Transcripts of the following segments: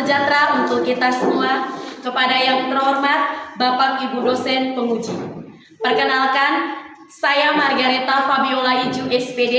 sejahtera untuk kita semua. Kepada yang terhormat Bapak Ibu dosen penguji. Perkenalkan, saya Margareta Fabiola Iju SPD,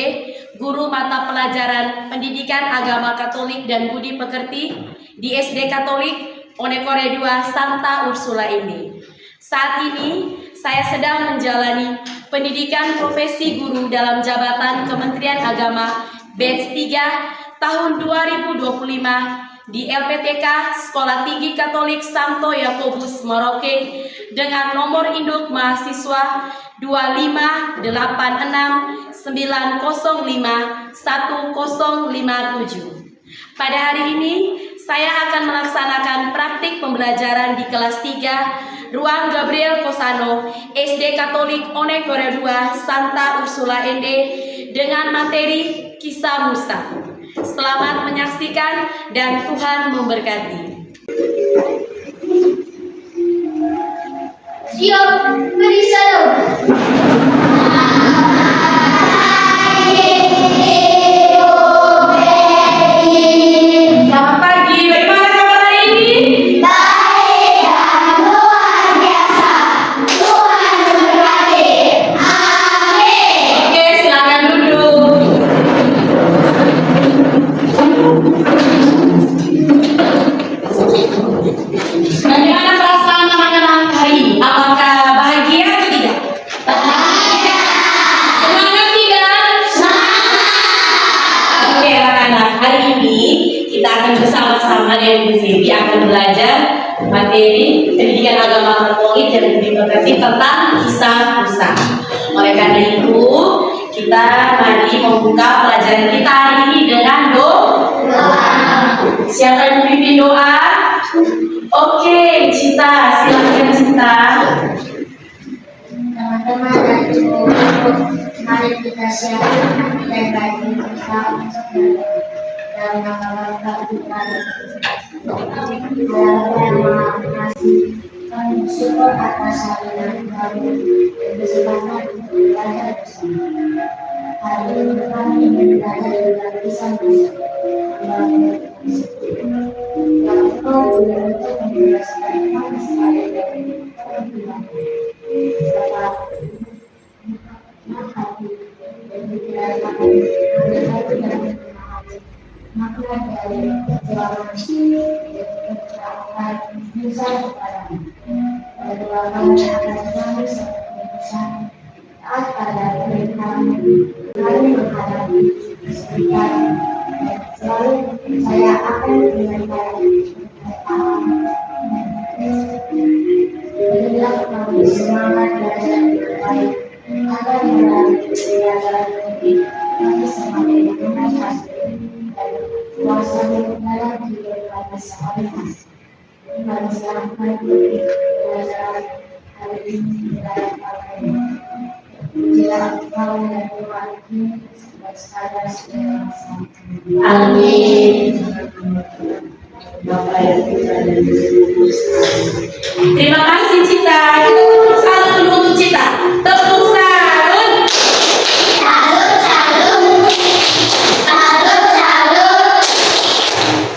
guru mata pelajaran Pendidikan Agama Katolik dan Budi Pekerti di SD Katolik Onekore 2 Santa Ursula ini. Saat ini saya sedang menjalani pendidikan profesi guru dalam jabatan Kementerian Agama Batch 3 tahun 2025 di LPTK Sekolah Tinggi Katolik Santo Yakobus Merauke dengan nomor induk mahasiswa 25869051057. Pada hari ini saya akan melaksanakan praktik pembelajaran di kelas 3 Ruang Gabriel Kosano SD Katolik Onekore 2 Santa Ursula ND dengan materi Kisah Musa. Selamat menyaksikan dan Tuhan memberkati. Siap, beri salam. Selamat pagi, bagaimana kabar hari ini? Baik dan luar biasa. Tuhan memberkati. Amin. Oke, silakan duduk. Bagaimana perasaan anak-anak hari ini? Apakah bahagia atau tidak? Bahagia. Semangat tidak? Oke anak-anak, hari ini kita akan bersama-sama dengan Bu Vivi akan belajar materi pendidikan agama Katolik dan Budi Pekerti tentang kisah Musa. Oleh karena itu, kita mari membuka pelajaran kita hari ini dengan doa. Siapa yang memimpin doa? Oke, Cita, silakan Cita. Teman-teman dan ibu, mari kita siapkan dan bagi kita untuk dalam nama Bapa Tuhan yang Maha Pengasih. Kami bersyukur atas hari yang baru dan kesempatan untuk belajar bersama. Hari ini kami ingin belajar tentang kisah Musa. Yang engkau boleh untuk menjelaskan kami sekali dari Tuhan. Bapak, hati dan pikiran kami hati dan memahami makna dari perjuangan dan perjuangan Musa kepadamu. Perjuangan agar kami seperti Musa taat pada perintahmu, lalu menghadapi kesulitan, dan selalu saya akan menyampaikan pengetahuan. Berilah kami semangat belajar yang baik agar melalui pelajaran ini kami semakin mengenal hasil dan kuasa dalam kehidupan sehari-hari. Kami selamat mengikuti pelajaran hari ini dalam pakai Pujilah Engkau dan Tuhan ini sampai sekarang segala masa. Amin. Bapak yang kita dan Yesus. Terima kasih Cita. Kita tepuk salut dulu untuk Cita. Tepuk salut. Salut, salut. Salut, salut.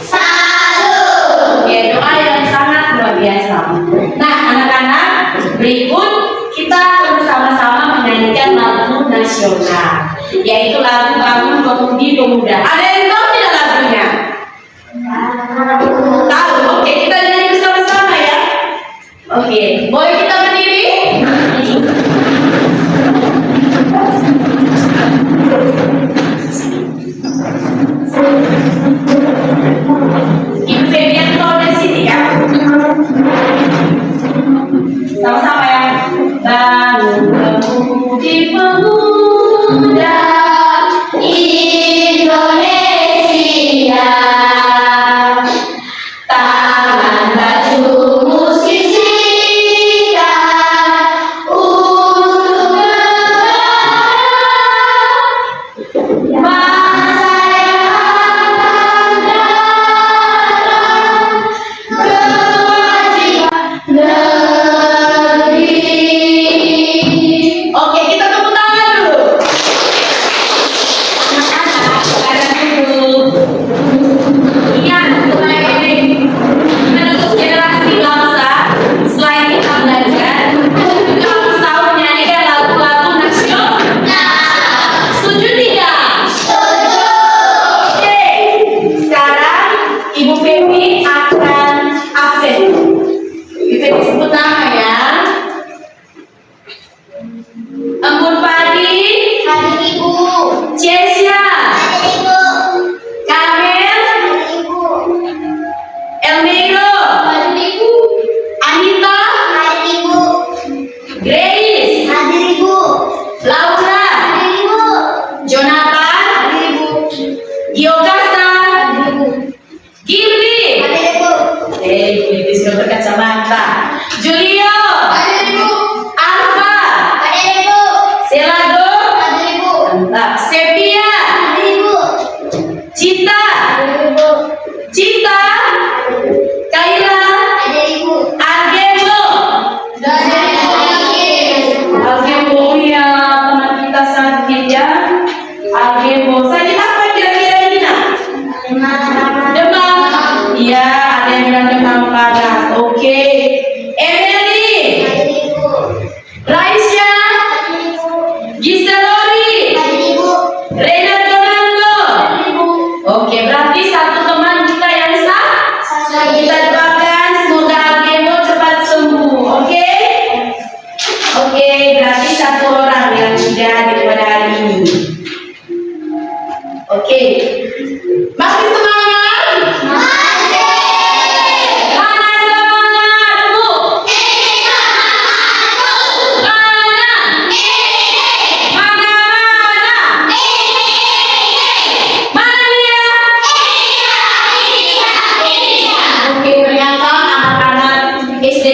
Salut. Ya, doa yang sangat luar biasa. Nah, anak-anak, berikut kita bersama-sama menyanyikan lagu nasional, yaitu lagu Bangun Pemudi Pemuda. Ada yang tahu tidak lagunya? Tahu? Oke, kita nyanyi bersama-sama ya. Oke, boleh kita berdiri? Ibu Febian tahu dari sini ya. Sama-sama ya. Bangun Pemudi Pemuda Indonesia, tangan bajumu sisihkan,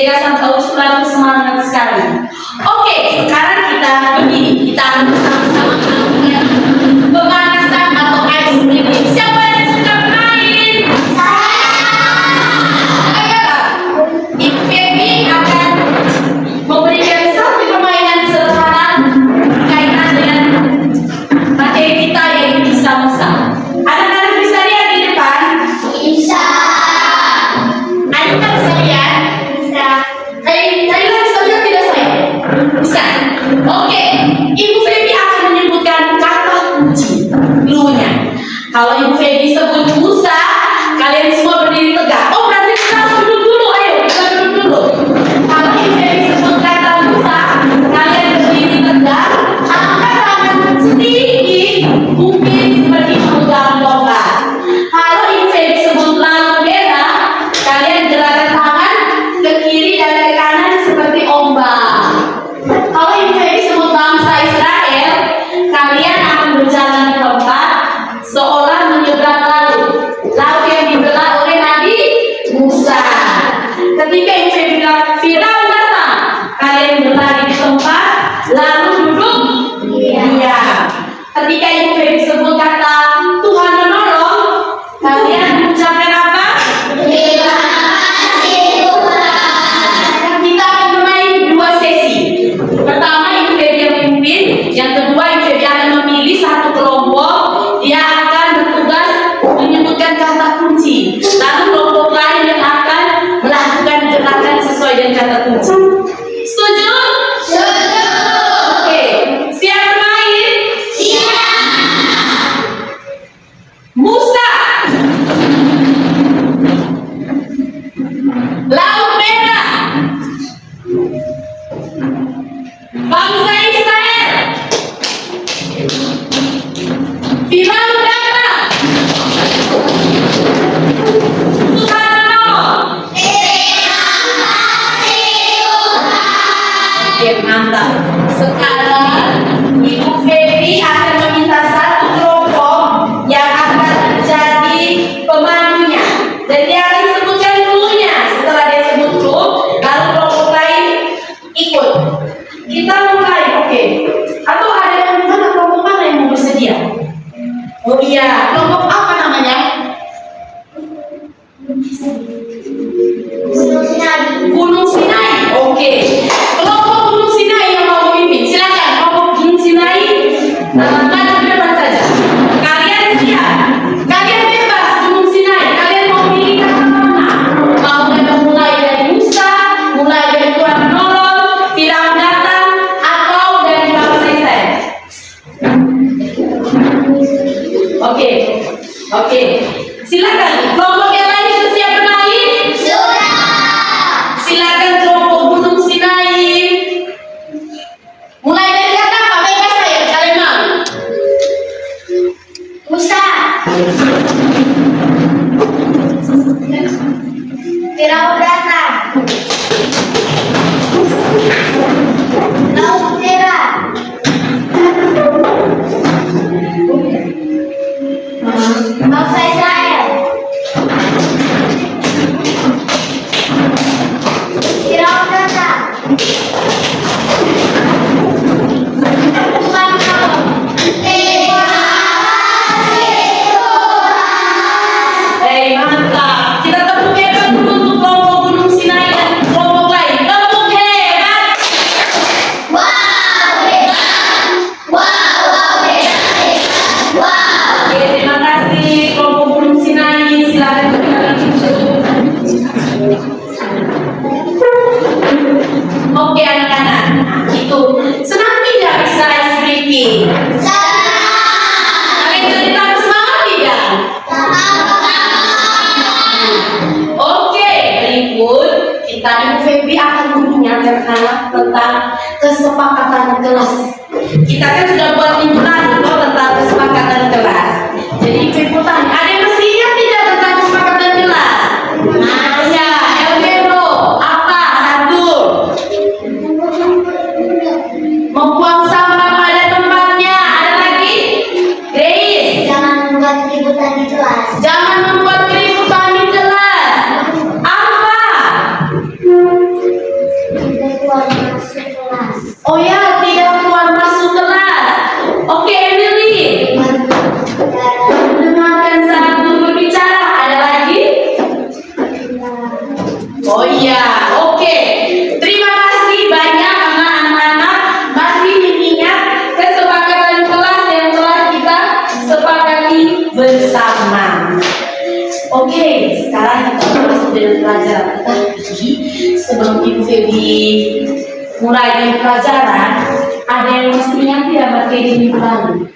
Yayasan Tausula itu semangat sekali. Oke, sekarang kita begini, kita akan bersama-sama melakukan pemanasan atau ice breaking. Siapa yang suka main? Ayo, Ibu Feby akan memberikan satu permainan sederhana berkaitan dengan materi kita yaitu kisah Musa. Anak-anak bisa lihat di depan? Bisa. Ayo kita bisa lihat? Bisa. Kayla bisa lihat tidak saya? Bisa. Oke, Ibu Feby akan menyebutkan kata kunci clue-nya. Kalau Ibu Feby sebut Musa, kalian semua berdiri tegak. Oh, berarti kita harus duduk dulu. Ayo, kita duduk dulu. Kalau Ibu Feby sebut kata Musa, kalian berdiri tegak, angkat tangan sedikit, mungkin seperti memegang tongkat. Kalau Ibu Feby sebut lampu merah, kalian gerakkan tangan ke kiri dan ke kanan seperti ombak. Kalau Ibu Feby sebut bangsa Israel, kalian akan berjalan di tempat seolah menyeberang laut. Laut yang dibelah oleh Nabi Musa. Ketika Ibu Feby bilang Firaun datang, kalian berlari di tempat lalu duduk diam. Ketika Ibu Feby sebut kata Tuhan menolong, kalian mengucapkan apa? Terima kasih Tuhan. Kita akan bermain dua sesi. Pertama Ibu Feby yang memimpin, yang kedua Ibu Feby akan memilih satu kelompok. Dia akan bertugas menyebutkan kata kunci. Lalu kelompok lain yang akan melakukan gerakan sesuai dengan kata kunci. Setuju? Oke, siap bermain? Musa, Laut Merah, bangsa Israel, Firaun datang, Tuhan menolong. Oke, mantap. Sekarang Ibu Feby akan meminta satu kelompok yang akan menjadi pemandunya, dan dia akan sebutkan clue-nya. Setelah dia sebut clue, lalu kelompok lain ikut. Kita mulai, oke. Atau ada yang mana, kelompok mana yang mau bersedia? Oh iya, kelompok apa namanya? Gunung Sinai. Oke. Kelompok Gunung Sinai yang mau memimpin, silakan. Kelompok Gunung Sinai, maju ke depan saja. Kalian siap? Kalian bebas Gunung Sinai. Kalian mau pilih kata mana? Mau mulai dari Musa, mulai dari Tuhan menolong, Firaun datang, atau dari bangsa Israel? Oke. Oke. Silakan. Kelompok yang lain sudah siap bermain? Silakan kelompok Gunung Sinai. Mulai dari kata apa? Bebas saya, kalian mau. Musa. Firaun datang. Laut Merah. Bangsa Israel. Firaun datang. Tuhan menolong. Terima kasih Tuhan. Mantap. Kita tepuk hebat dulu untuk kelompok Gunung Sinai dan kelompok lain. Tepuk hebat. Wow, hebat. Wow, hebat. Wow. Oke, terima kasih kelompok Gunung Sinai. Silakan berjalan dulu. Oke anak-anak, itu senang tidak bisa ice breaking? Kalian jadi tambah semangat tidak? Oke, berikut kita Ibu Feby akan mengingatkan anak tentang kesepakatan kelas. Kita kan sudah buat minggu lalu loh tentang kesepakatan kelas. Jadi Ibu Feby tanya, ada yang masih ingat tidak tentang kesepakatan kelas? Ya, Elvero, apa? Satu, membuang sampah pada tempatnya. Ada lagi? Grace, Jangan membuat keributan di kelas. jangan membuat keributan di kelas. Apa? Oh ya, tidak keluar masuk kelas. Oke, Emily. Dengarkan saat guru berbicara. Ada lagi? Oh iya, oke. Terima kasih banyak karena anak-anak masih mengingat kesepakatan kelas yang telah kita sepakati bersama. Oke, sekarang kita masuk dengan pelajaran. Tapi sebelum Ibu Febi mulai dengan pelajaran, ada yang mesti ingat tidak materi minggu lalu?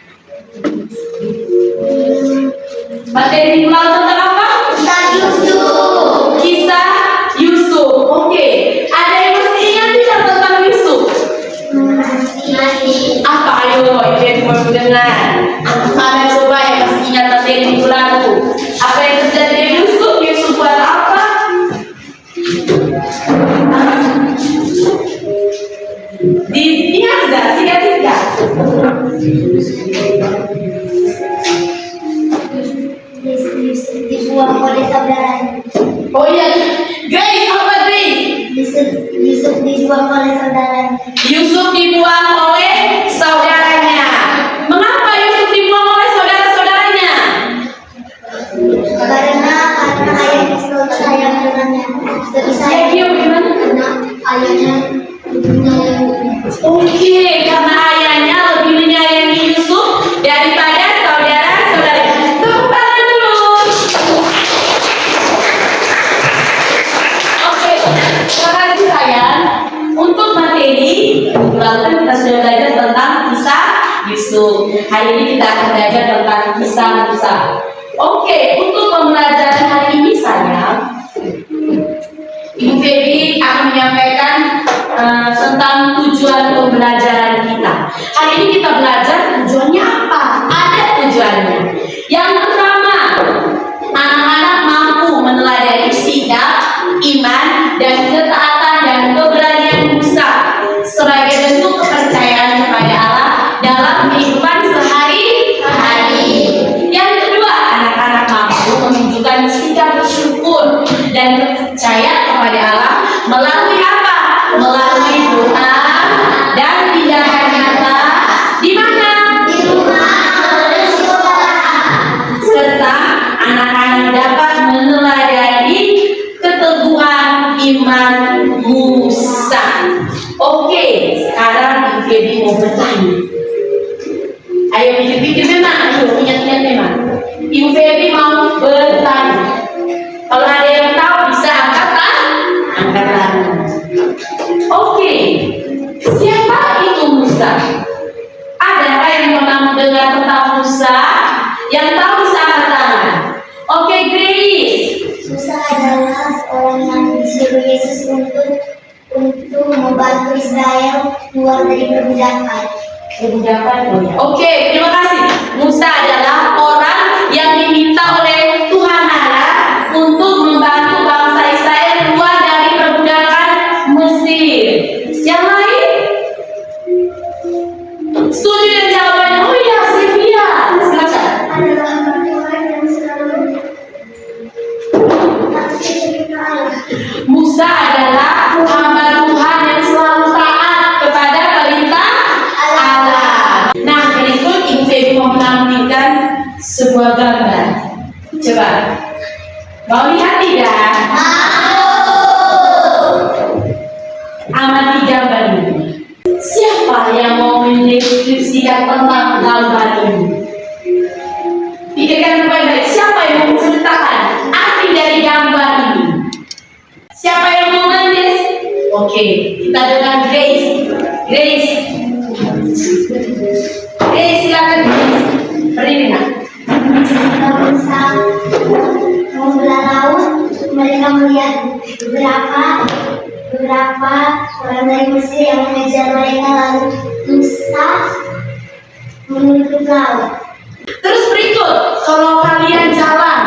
Materi minggu lalu tentang apa? Kisah Yusuf. Kisah Yusuf. Oke, ada yang mesti ingat tidak tentang Yusuf? Apa? Ayo, Ibu mau dengar. Mana coba yang masih ingat materi minggu lalu? Apa yang terjadi dengan Yusuf? Yusuf buat apa? Diingat nggak? Singkat-singkat. Dibuang oleh saudaranya. Oh iya, Grace, apa Grace? Yusuf dibuang oleh saudaranya. Yusuf dibuang oleh saudaranya. Mengapa Yusuf dibuang oleh saudara-saudaranya? Karena ayahnya selalu sayang dengannya. Lebih sayang Gimana? karena ayahnya menyayanginya. Oke, karena ayahnya lebih menyayangi Yusuf daripada saudara-saudaranya. Tepuk tangan dulu. Oke, terima kasih sayang. Untuk materi, lalu kita sudah belajar tentang kisah Yusuf. Hari ini kita akan belajar tentang kisah Musa. Oke, untuk pembelajaran hari ini sayang, Ibu Febi akan menyampaikan tentang tujuan pembelajaran kita. Hari ini kita belajar tujuannya apa? Ada tujuannya. Yang pertama, anak-anak mampu meneladani sikap, iman, dan ketaatan dan keberanian Musa sebagai bentuk kepercayaan kepada Allah dalam kehidupan sehari-hari. Yang kedua, anak-anak mampu menunjukkan sikap bersyukur dan percaya kepada Allah melalui apa? Melalui doa dan tindakan nyata di mana? Di rumah, di sekolah. Serta anak-anak dapat meneladani keteguhan iman Musa. Oke, sekarang Ibu Febi mau bertanya. Ayo pikir-pikir memang, ayo ingat-ingat memang. Ibu Febi mau bertanya. Kalau ada yang tahu bisa angkat tangan. Oke, siapa itu Musa? Ada yang pernah mendengar tentang Musa? Yang tahu bisa angkat tangan. Oke, Grace. Musa adalah seorang yang disuruh Yesus untuk membantu Israel keluar dari perbudakan. Oke, terima kasih. Musa adalah orang yang diminta oleh Tuhan Allah untuk membantu bangsa Israel keluar dari perbudakan Mesir. Yang lain? Setuju dengan jawabannya? Oh iya, Sylvia. Silakan. Adalah hamba Tuhan yang selalu taat kepada Allah. Musa adalah hamba Tuhan yang selalu taat kepada perintah Allah. Nah, berikut Ibu Febi mau menampilkan sebuah gambar. Coba. Mau lihat tidak? Amati gambar ini. Siapa yang mau mendeskripsikan tentang gambar ini? Pikirkan baik-baik. Siapa yang mau menceritakan arti dari gambar ini? Siapa yang mau menulis? Oke, kita dengar Grace. Grace, silakan Grace. Berdiri nak. Ketika Musa membelah laut, mereka melihat beberapa orang dari Mesir yang mengejar mereka, lalu Musa menutup laut. Terus berikut, kalau kalian jalan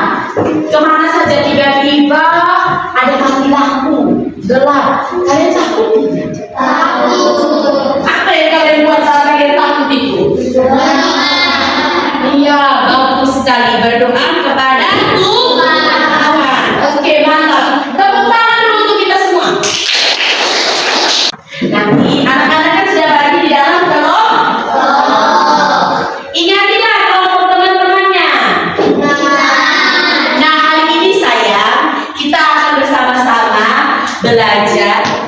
kemana saja tiba-tiba ada mati lampu gelap, kalian takut tidak? Takut. Apa yang kalian buat saat kalian takut itu? Iya, bagus sekali, berdoa kepada Tuhan. Oke, mantap. Tepuk tangan dulu untuk kita semua. Nanti anak-anak kan sudah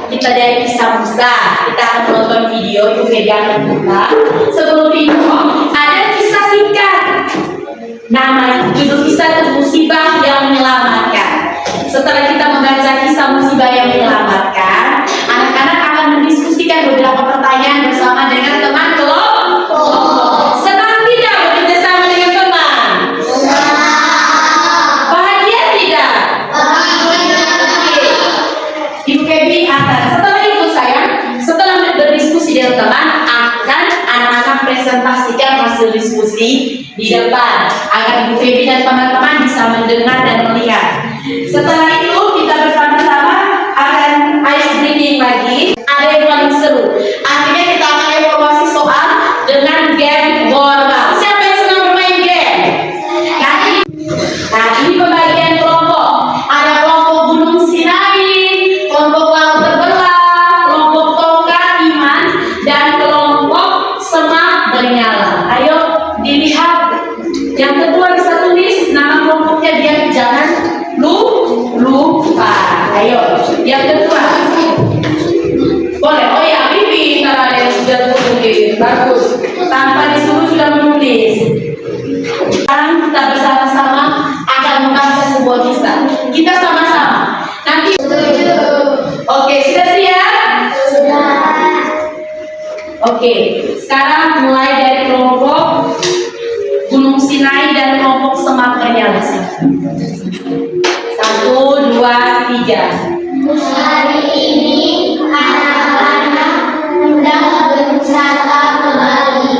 kita dari kisah Musa. Kita akan menonton video itu akan kita. Sebelum video ada kisah singkat. Nama judul kisah itu musibah yang menyelamatkan. Setelah kita membaca kisah musibah yang menyelamatkan, anak-anak akan mendiskusikan beberapa pertanyaan bersama dengan teman kelompok. Senang tidak bekerja sama dengan teman? Bahagia tidak? Ibu Febi akan. Setelah itu sayang, setelah berdiskusi dengan teman, akan anak-anak presentasikan hasil diskusi di depan agar Ibu Febi dan teman-teman bisa mendengar dan melihat. Setelah itu kita bersama-sama akan ice breaking lagi. Ada yang paling seru. Akhirnya kita akan evaluasi soal dengan game bola. Siapa yang senang bermain game? Nah, ini pembagian kelompok. Ada kelompok Gunung Sinai, kelompok Laut Terbelah, kelompok Tongkat Iman, dan kelompok Semak Bernyala. Ayo dilihat. Yang kedua bisa tulis nama kelompoknya biar jangan lupa. Ayo, yang kedua. Boleh. Oh ya, Bibi, kalau ada yang sudah menulis, bagus. Tanpa disuruh sudah menulis. Sekarang kita bersama-sama akan membaca sebuah kisah. Kita sama-sama. Nanti. Oke, sudah siap? Sudah. Oke, sekarang mulai dari kelompok Gunung Sinai dan kelompok Semak Bernyala. 1, 2, 3. Hari ini anak-anak hendak berwisata ke Bali.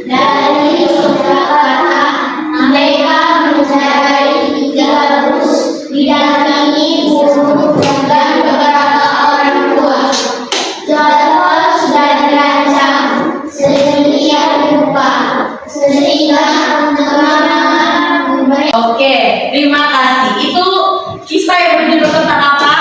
Dari Surakarta, mereka mengendarai 3 bus didampingi guru dan beberapa orang tua. Jadwal sudah dirancang sedemikian rupa sehingga teman-teman memberi. Oke, terima kasih. Itu kisah yang berjudul tentang apa?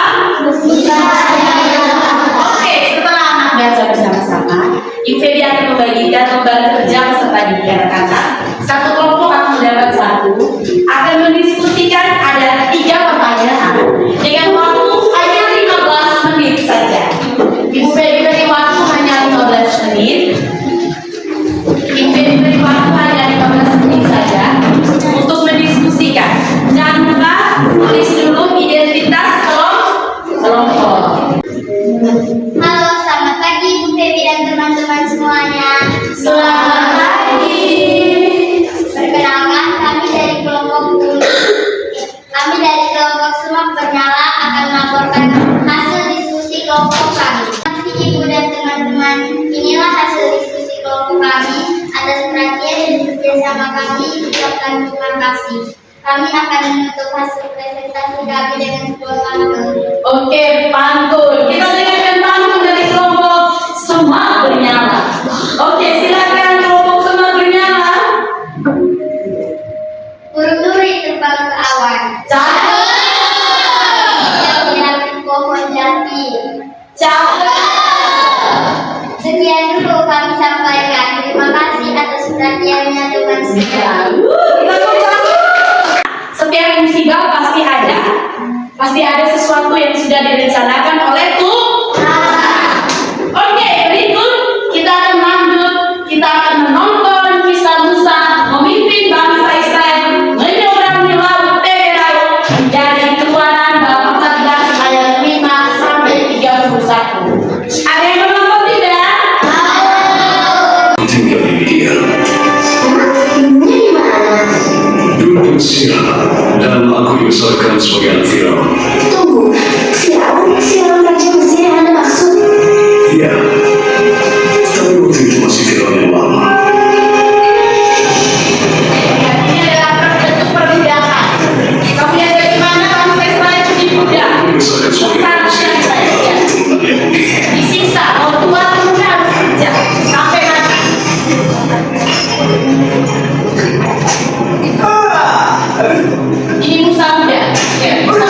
Oke, setelah anak baca bersama-sama, Ibu Febi akan membagikan lembaga kerja peserta didik anak-anak. Satu kelompok akan mendapat 1, akan mendiskusikan ada 3 pertanyaan dengan waktu hanya 15 menit saja. Ibu Febi beri waktu hanya 15 menit. Ibu Febi beri waktu hanya 15 menit saja untuk mendiskusikan. Jangan lupa tulis dulu identitas kelompok. Halo, selamat pagi Bu Febi dan teman-teman semuanya. Selamat pagi. Perkenalkan, kami dari kelompok Semak Bernyala akan melaporkan hasil diskusi kelompok kami. Terima kasih Ibu dan teman-teman. Inilah hasil diskusi kelompok kami. Atas perhatian dan kerjasama kami, ucapkan terima kasih. Kami akan menutup hasil presentasi kami dengan sebuah pantun. Oke, pantun. Kita dengarkan pantun dari kelompok Semak Bernyala. Oke, silakan kelompok Semak Bernyala. Burung duri terbang ke awan. Cakep. Jatuh pohon jati. Cakep. Sekian dulu kami sampaikan. Terima kasih atas perhatiannya teman sekalian. Kita tepuk. Setiap musibah pasti ada sesuatu yang sudah direncanakan oleh Tuhan. Oke, berikut kita akan lanjut. Kita akan menonton kisah Musa memimpin bangsa Israel menyeberangi laut Teberau dari Keluaran bab 14 ayat 5 sampai 31. Ada yang menonton tidak? Tinggal di dia. Dulu Mesir dan aku dibesarkan sebagai anak Firaun. Tunggu, Firaun Raja Mesir yang Anda maksud? Ya, tapi waktu itu masih Firaun yang lama. Ini adalah bentuk perbudakan. Kamu lihat dari mana bangsa Israel itu dibudak? Dibesarkan sebagai manusia keturunan Yahudi. Disiksa, mau tua turunnya harus kerja sampai mati. Ini Musa muda. Ya, Musa.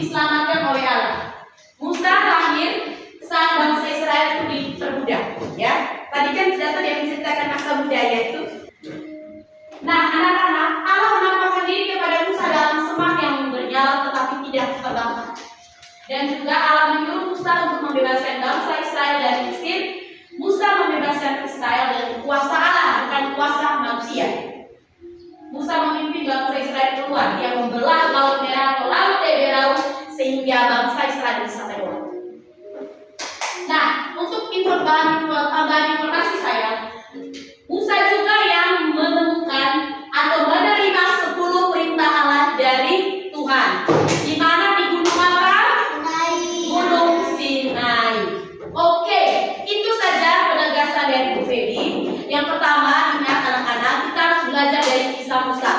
diselamatkan oleh Allah. Musa lahir saat bangsa Israel itu diperbudak, ya. Tadi kan sudah tadi yang menceritakan masa budaya itu. Nah, anak-anak, Allah menampakkan diri kepada Musa dalam semak yang bernyala tetapi tidak terbakar. Dan juga Allah menyuruh Musa untuk membebaskan bangsa Israel dari Mesir. Musa membebaskan Israel dari kuasa Allah, bukan kuasa manusia. Musa memimpin bangsa Israel keluar. Dia membelah Laut Merah atau Laut Teberau sehingga bangsa Israel bisa keluar. Nah, untuk tambahan informasi saya, Musa juga yang menemukan atau menerima 10 perintah Allah dari Tuhan. Di mana di gunung apa? Gunung Sinai. Oke, itu saja penegasan dari Bu Feby. Yang pertama, ingat anak-anak, kita harus belajar dari kisah Musa.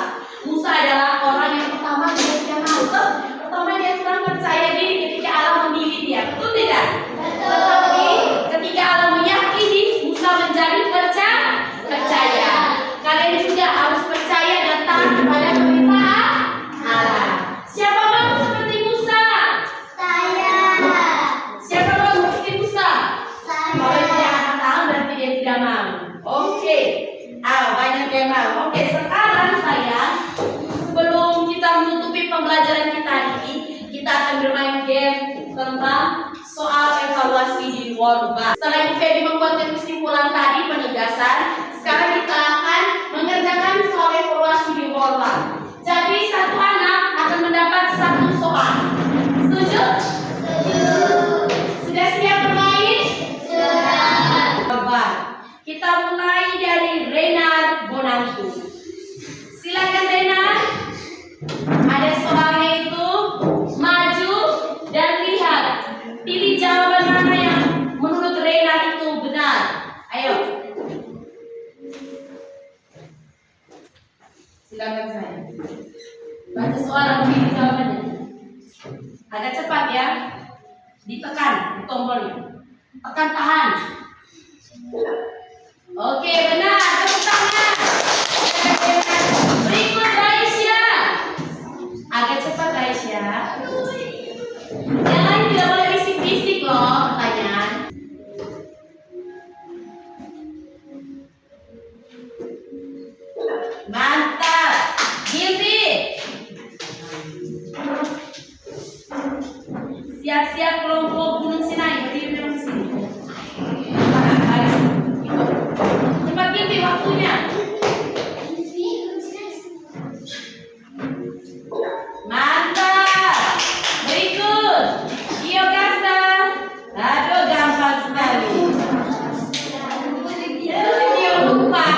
Musa adalah orang yang pertama dia tidak mau. Pertama dia kurang percaya diri ketika Allah memilih dia. Betul tidak? Tetapi ketika Allah meyakini, Musa menjadi percaya. Kalian juga harus percaya dan taat kepada perintah Allah. Siapa mau seperti Musa? Saya. Siapa mau seperti Musa? Kalau tidak tahu berarti dia tidak mau. Oke. Banyak yang mau. Oke, sekarang saya sebelum kita menutupi pembelajaran kita hari ini, kita akan bermain game tentang soal evaluasi di luar rumah. Setelah Ibu Feby membuat kesimpulan tadi penegasan, sekarang kita akan mengerjakan soal evaluasi di luar rumah. Jadi satu anak akan mendapat 1 soal. Setuju? Sudah siap bermain? Sudah. Kita mulai dari Renard Bonantu. Silakan Renard. Ada soalnya itu, maju dan lihat. Pilih jawaban mana yang menurut Renard itu benar. Ayo. Silakan saya. Baca soal dan pilih jawabannya. Agak cepat ya. Ditekan di tombolnya. Tekan tahan. Oke, benar. Tepuk tangan. Berikut Raisya. Agak cepat Raisya. Yang lain tidak boleh bisik-bisik loh pertanyaan. Mantap. Gilby. Siap-siap kelompok Gunung Sinai. Berdiri di sini. Cepat Gilby waktunya. Mantap. Berikut Gio Kasa. Aduh, gampang sekali. Gio lupa.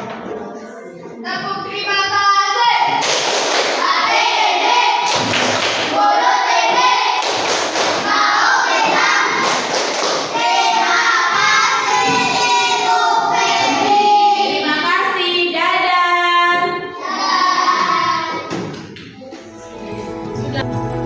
Tepuk terima kasih. ABCD, Bodoh TD, mau bilang terima kasih Ibu Febri. Terima kasih, dadah. Dadah.